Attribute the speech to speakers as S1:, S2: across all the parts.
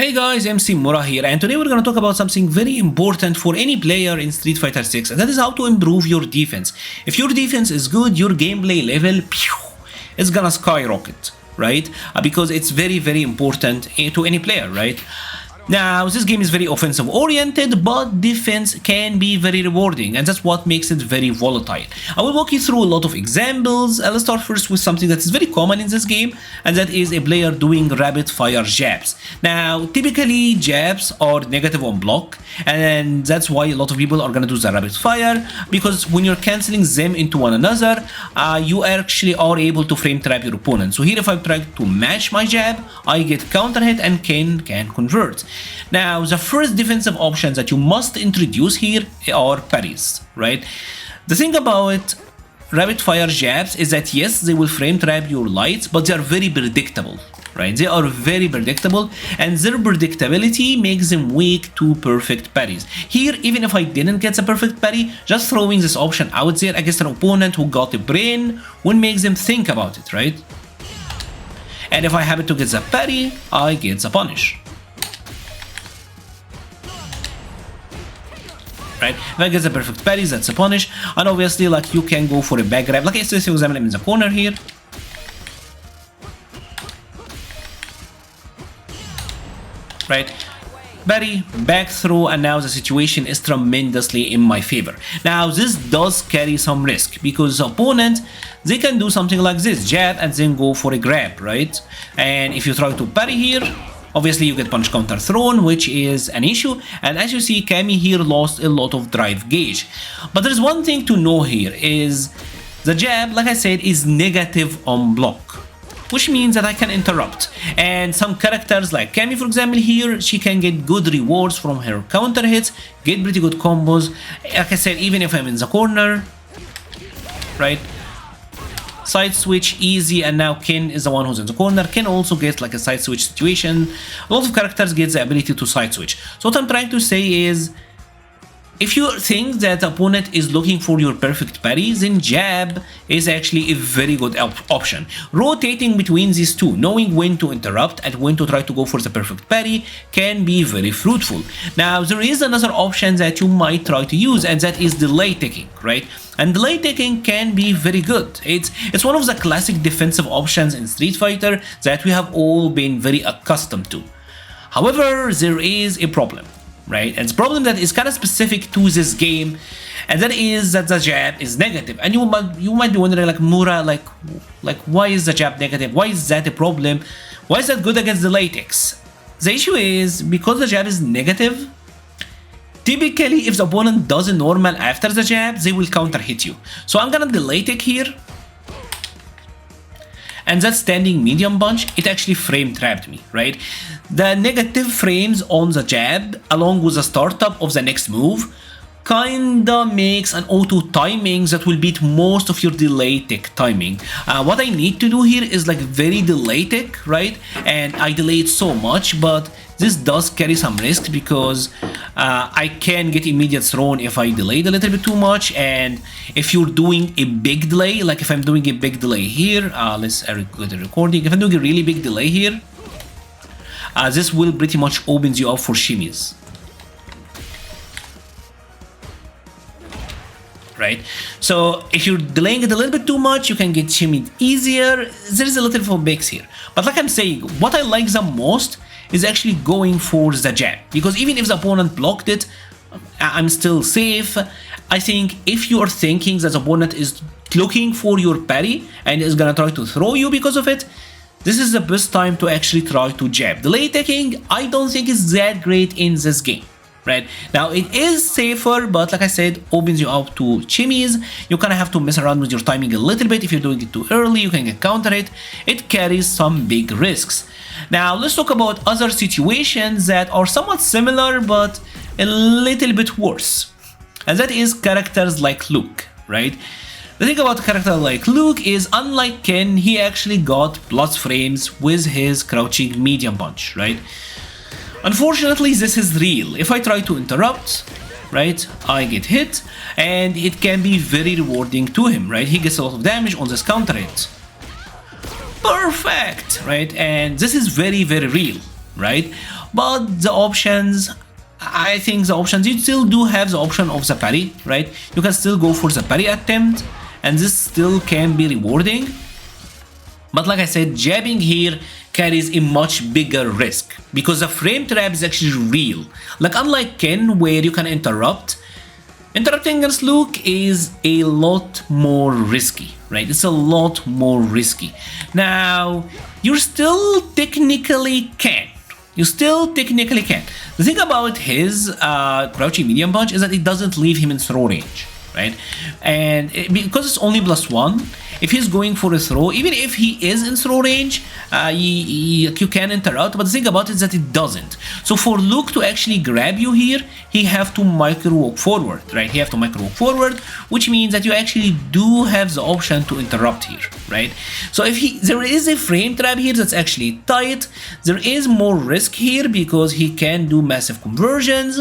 S1: Hey guys, MC Mura here, and today we're gonna talk about something very important for any player in Street Fighter 6, and that is how to improve your defense. If your defense is good, your gameplay level is gonna skyrocket, right? Because it's very important to any player, right? Now, this game is very offensive oriented, but defense can be very rewarding, and that's what makes it very volatile. I will walk you through a lot of examples. Let's start first with something that is very common in this game, and that is a player doing rapid fire jabs. Now, typically jabs are negative on block, and that's why a lot of people are gonna do the rapid fire, because when you're canceling them into one another, you actually are able to frame trap your opponent. So here, if I try to match my jab, I get counter hit and can convert. Now, the first defensive options that you must introduce here are parries, right? The thing about rapid fire jabs is that yes, they will frame trap your lights, but they are very predictable, right? They are very predictable, and their predictability makes them weak to perfect parries. Here, even if I didn't get the perfect parry, just throwing this option out there against an opponent who got a brain will make them think about it, right? And if I happen to get the parry, I get the punish. Right? If I get the perfect parries, that's a punish, and obviously, like, you can go for a back grab. Like, let's say, for example, I'm in the corner here. Right? Parry, back throw, and now the situation is tremendously in my favor. Now, this does carry some risk, because the opponent, they can do something like this, jab and then go for a grab, right? And if you try to parry here, obviously you get punch counter thrown, which is an issue, and as you see, Cammy here lost a lot of drive gauge. But there's one thing to know here, is the jab, like I said, is negative on block, which means that I can interrupt. And some characters like Cammy, for example, here, she can get good rewards from her counter hits, get pretty good combos. Like I said, even if I'm in the corner, right? Side switch easy, and now Ken is the one who's in the corner. Ken also gets like a side switch situation. A lot of characters get the ability to side switch. So what I'm trying to say is, if you think that the opponent is looking for your perfect parry, then jab is actually a very good option. Rotating between these two, knowing when to interrupt and when to try to go for the perfect parry, can be very fruitful. Now, there is another option that you might try to use, and that is delay taking, right? And delay taking can be very good. It's one of the classic defensive options in Street Fighter that we have all been very accustomed to. However, there is a problem, right? And the problem that is kind of specific to this game, and that is that the jab is negative. And you might be wondering, like, Mura, like why is the jab negative? Why is that a problem? Why is that good against the latex? The issue is, because the jab is negative, typically if the opponent does a normal after the jab, they will counter hit you. So I'm gonna delay take here, and that standing medium punch, it actually frame trapped me, right? The negative frames on the jab, along with the startup of the next move, kinda makes an auto timing that will beat most of your delay tick timing. What I need to do here is like very delay tick, right? And I delay it so much, but this does carry some risk, because I can get immediate thrown if I delayed a little bit too much. And if you're doing a big delay, like if I'm doing a big delay here, let's go to recording. If I'm doing a really big delay here, this will pretty much opens you up for shimmies. Right? So if you're delaying it a little bit too much, you can get shimmied easier. There is a little bit of a mix here. But like I'm saying, what I like the most is actually going for the jab, because even if the opponent blocked it, I'm still safe. I think if you are thinking that the opponent is looking for your parry and is gonna try to throw you because of it, this is the best time to actually try to jab. Delay taking, I don't think is that great in this game. Right? Now, it is safer, but like I said, opens you up to chimneys. You kind of have to mess around with your timing a little bit. If you're doing it too early, you can get counter hit. It carries some big risks. Now, let's talk about other situations that are somewhat similar, but a little bit worse. And that is characters like Luke, right? The thing about a character like Luke is, unlike Ken, he actually got plus frames with his crouching medium punch, right? Unfortunately, this is real. If I try to interrupt, right, I get hit, and it can be very rewarding to him, right? He gets a lot of damage on this counter hit. Perfect, right? And this is very real, right? but the options, I think the options, you still do have the option of the parry, right? You can still go for the parry attempt, and this still can be rewarding. But like I said, jabbing here carries a much bigger risk because the frame trap is actually real. Like unlike Ken, where you can interrupt, interrupting against Luke is a lot more risky, right? It's a lot more risky. Now, you still technically can. You still technically can. The thing about his crouching medium punch is that it doesn't leave him in throw range, right? And because it's only +1, if he's going for a throw, even if he is in throw range, you can interrupt, but the thing about it is that it doesn't. So for Luke to actually grab you here, he have to micro walk forward, right? He have to micro walk forward, which means that you actually do have the option to interrupt here, right? So if there is a frame trap here that's actually tight, there is more risk here because he can do massive conversions.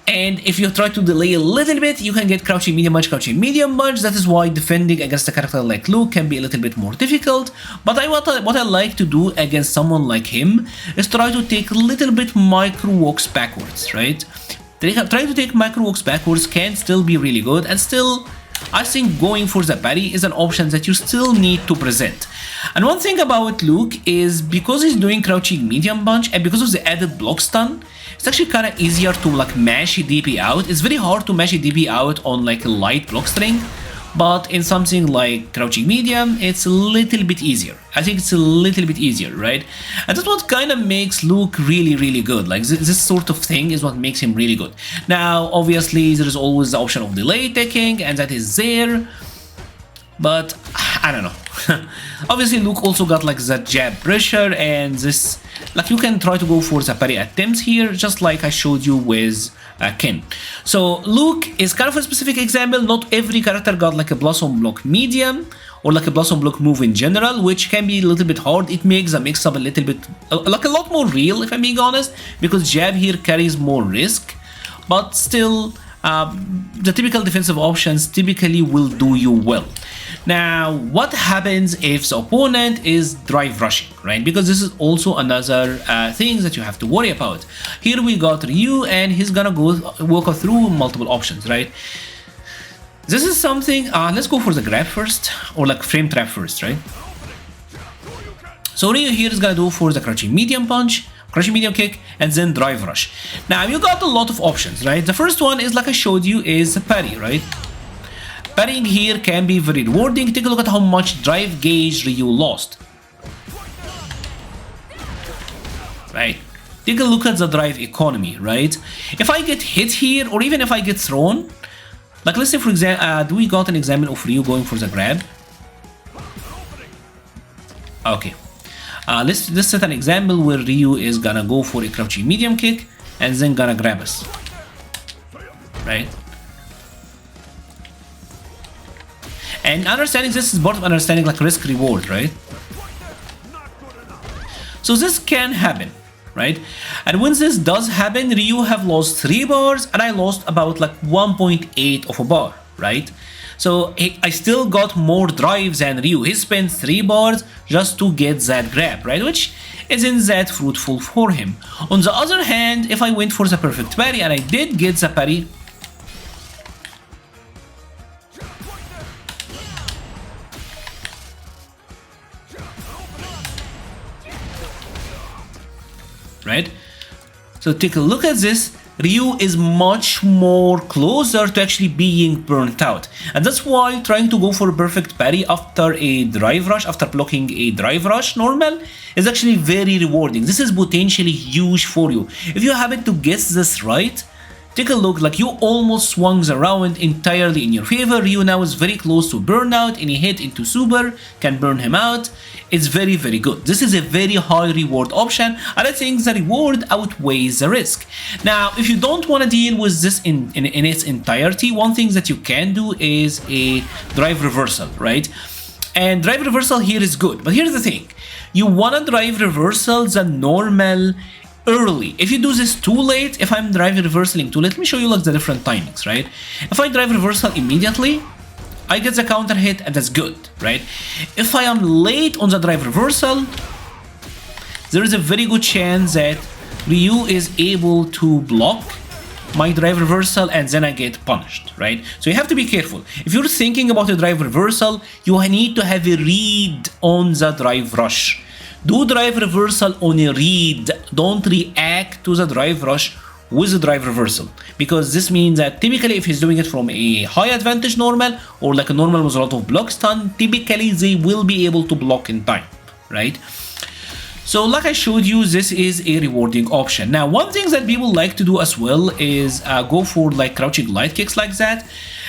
S1: And if you try to delay a little bit, you can get crouching medium punch, crouching medium punch. That is why defending against a character like Luke can be a little bit more difficult. But what I like to do against someone like him is try to take a little bit micro walks backwards, right? Trying to take micro walks backwards can still be really good, and still, I think going for the parry is an option that you still need to present. And one thing about Luke is because he's doing crouching medium punch and because of the added block stun, it's actually kind of easier to like mash a DP out. It's very hard to mash a DP out on like a light block string, but in something like crouching medium, it's a little bit easier. I think it's a little bit easier, right? And that's what kind of makes Luke really, really good. Like this sort of thing is what makes him really good. Now, obviously, there is always the option of delay taking, and that is there. But I don't know. Obviously, Luke also got like that jab pressure, and this, like you can try to go for the parry attempts here, just like I showed you with Ken. So Luke is kind of a specific example. Not every character got like a blossom block medium or like a blossom block move in general, which can be a little bit hard. It makes the mix up a little bit, like a lot more real, if I'm being honest, because jab here carries more risk, but still the typical defensive options typically will do you well. Now, what happens if the opponent is drive rushing, right? Because this is also another thing that you have to worry about. Here we got Ryu, and he's gonna walk through multiple options, right? This is something, let's go for the grab first, or like frame trap first, right? So Ryu here is gonna do for the crouching medium punch, crouching medium kick, and then drive rush. Now, you got a lot of options, right? The first one is, like I showed you, is the parry, right? Parrying here can be very rewarding. Take a look at how much drive gauge Ryu lost. Right? Take a look at the drive economy, right? If I get hit here, or even if I get thrown, like let's say for example, do we got an example of Ryu going for the grab? Okay. Let's set an example where Ryu is gonna go for a crouching medium kick and then gonna grab us. Right? And understanding this is part of understanding like risk reward, right? So this can happen, right? And when this does happen, Ryu have lost 3 bars and I lost about like 1.8 of a bar, right? So I still got more drives than Ryu. He spent 3 bars just to get that grab, right? Which isn't that fruitful for him. On the other hand, if I went for the perfect parry and I did get the parry, right? So take a look at this. Ryu is much more closer to actually being burnt out, and that's why trying to go for a perfect parry after a drive rush, after blocking a drive rush normal, is actually very rewarding. This is potentially huge for you. If you happen to guess this right, take a look, like you almost swung around entirely in your favor. Ryu now is very close to burnout. Any hit into super can burn him out. It's very, very good. This is a very high reward option, and I think the reward outweighs the risk. Now, if you don't want to deal with this in its entirety, one thing that you can do is a drive reversal, right? And drive reversal here is good, but here's the thing. You want to drive reversal the normal early. If you do this too late, if I'm driving reversaling too late, let me show you like the different timings, right? If I drive reversal immediately, I get the counter hit and that's good, right? If I am late on the drive reversal, there is a very good chance that Ryu is able to block my drive reversal and then I get punished, right? So you have to be careful. If you're thinking about a drive reversal, you need to have a read on the drive rush. Do drive reversal on a read. Don't react to the drive rush with the drive reversal, because this means that typically if he's doing it from a high advantage normal or like a normal with a lot of block stun, typically they will be able to block in time, right? So like I showed you, this is a rewarding option. Now, one thing that people like to do as well is go for like crouching light kicks like that.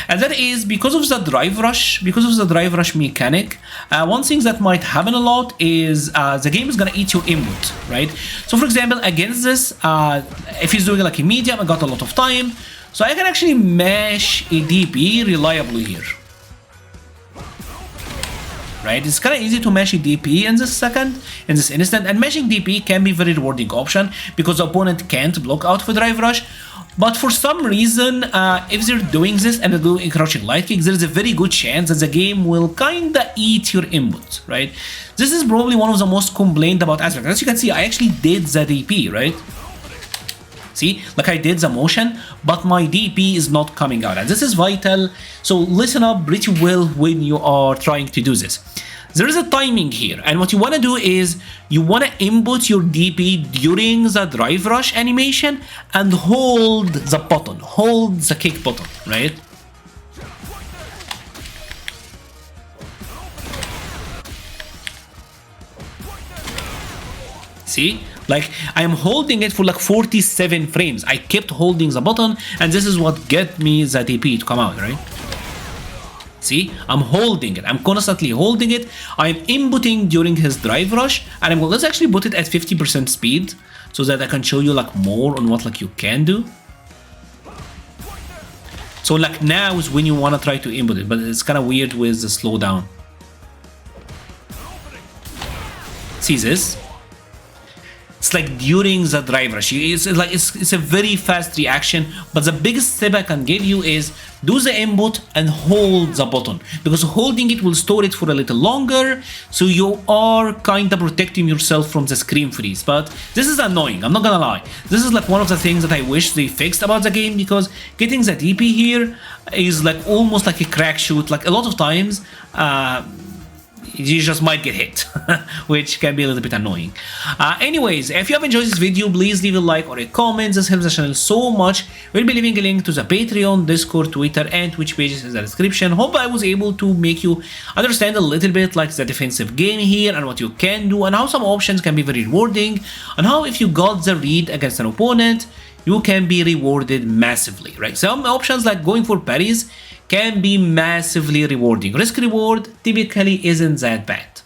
S1: And that is because of the drive rush, mechanic. One thing that might happen a lot is the game is gonna eat your input, right? So for example, against this, if he's doing like a medium, I got a lot of time. So I can actually mash a DP reliably here. Right? It's kind of easy to mash a DP in this instant, and mashing DP can be a very rewarding option because the opponent can't block out for drive rush. But for some reason, if they're doing this and they're doing crouching light kick, there is a very good chance that the game will kinda eat your input, right? This is probably one of the most complained about aspects. As you can see, I actually did the DP, right? See, like I did the motion, but my DP is not coming out. And this is vital, so listen up pretty well when you are trying to do this. There is a timing here, and what you want to do is you want to input your DP during the drive rush animation and hold the button, hold the kick button, right? See? Like, I am holding it for like 47 frames. I kept holding the button, and this is what get me the DP to come out, right? See, I'm holding it. I'm constantly holding it. I'm inputting during his drive rush, and I'm going, let's actually put it at 50% speed so that I can show you like more on what like you can do. So like now is when you want to try to input it, but it's kind of weird with the slowdown. See this? It's like during the drive rush. It's a very fast reaction, but the biggest tip I can give you is do the input and hold the button, because holding it will store it for a little longer, so you are kind of protecting yourself from the screen freeze. But this is annoying, I'm not gonna lie. This is like one of the things that I wish they fixed about the game, because getting the DP here is like almost like a crack shoot. Like a lot of times you just might get hit, which can be a little bit annoying. Anyways, if you have enjoyed this video, please leave a like or a comment. This helps the channel so much. We'll be leaving a link to the Patreon, Discord, Twitter, and Twitch pages in the description. Hope I was able to make you understand a little bit like the defensive game here and what you can do, and how some options can be very rewarding, and how if you got the read against an opponent, you can be rewarded massively, right? Some options like going for parries can be massively rewarding. Risk reward typically isn't that bad.